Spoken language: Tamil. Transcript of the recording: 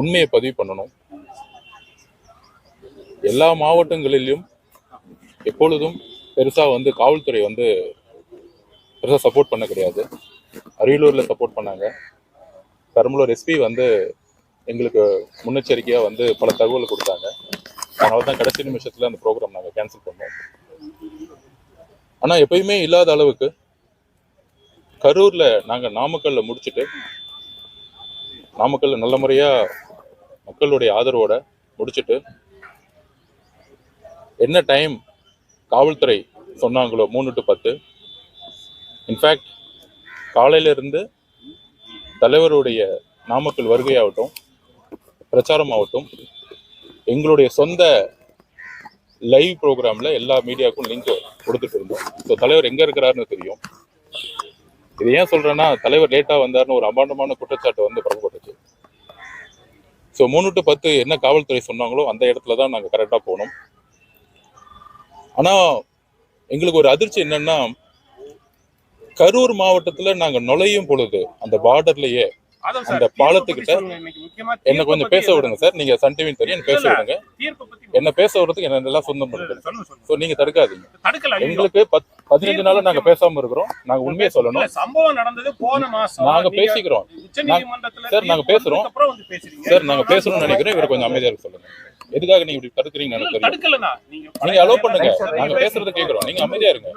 உண்மையை பதிவு பண்ணணும். எல்லா மாவட்டங்களிலும் எப்பொழுதும் பெருசா காவல்துறை பெருசா சப்போர்ட் பண்ண கிடையாது. அரியலூர்ல சப்போர்ட் பண்ணாங்க. பெரம்பலூர் எஸ்பி எங்களுக்கு முன்னெச்சரிக்கையா பல தகவல் கொடுத்தாங்க. அதனாலதான் கடைசி நிமிஷத்துல அந்த ப்ரோக்ராம் நாங்க கேன்சல் பண்ணோம். ஆனா எப்பயுமே இல்லாத அளவுக்கு கரூர்ல நாங்க நாமக்கல்ல முடிச்சுட்டு, நாமக்கல்ல நல்ல முறையா மக்களுடைய ஆதரவோட முடிச்சுட்டு, என்ன டைம் காவல்துறை சொன்னாங்களோ 3 to 10, இன்ஃபேக்ட் காலையில இருந்து தலைவருடைய நாமக்கல் வருகையாகட்டும், பிரச்சாரம் ஆகட்டும், எங்களுடைய சொந்த லைவ் ப்ரோக்ராம்ல எல்லா மீடியாவுக்கும் லிங்க் கொடுத்துட்டு இருந்தோம். ஸோ தலைவர் எங்க இருக்கிறாருன்னு தெரியும். இது ஏன் சொல்றேன்னா, தலைவர் லேட்டா வந்தாருன்னு ஒரு அபாண்டமான குற்றச்சாட்டு பரப்பப்பட்டுச்சு. ஸோ 3 to 10 என்ன காவல்துறை சொன்னாங்களோ அந்த இடத்துல தான் நாங்கள் கரெக்டாக போனோம். ஆனா எங்களுக்கு ஒரு அதிர்ச்சி என்னன்னா, கரூர் மாவட்டத்துல நாங்க நுழையும் பொழுது அந்த பார்டர்லயே அந்த பாலத்துக்கிட்ட என்ன கொஞ்சம் பேச விடுங்க சார். நீங்க சன் டிவி தெரியும், பேச விடுங்க. என்ன பேச விடுறதுக்கு என்ன எல்லாம் சொந்தம் பண்ணுங்க. நீங்க தடுக்காதீங்க. எங்களுக்கு 15 நாளா நாங்க பேசாம இருக்கிறோம். நாங்க உண்மையை சொல்லணும். சம்பவம் நடந்தது போன மாசம். நாங்க பேசிக்கிறோம் சார். நாங்க பேசுறோம் சார். நாங்க பேசணும்னு நினைக்கிறேன். இவரை கொஞ்சம் அமைதியா இருக்க சொல்லுங்க. எதுக்காக நீங்க இப்படி தடுக்கிறீங்க? நீங்க அலோவ் பண்ணுங்க. நாங்க பேசுறதை கேட்கிறோம். நீங்க அமைதியா இருங்க.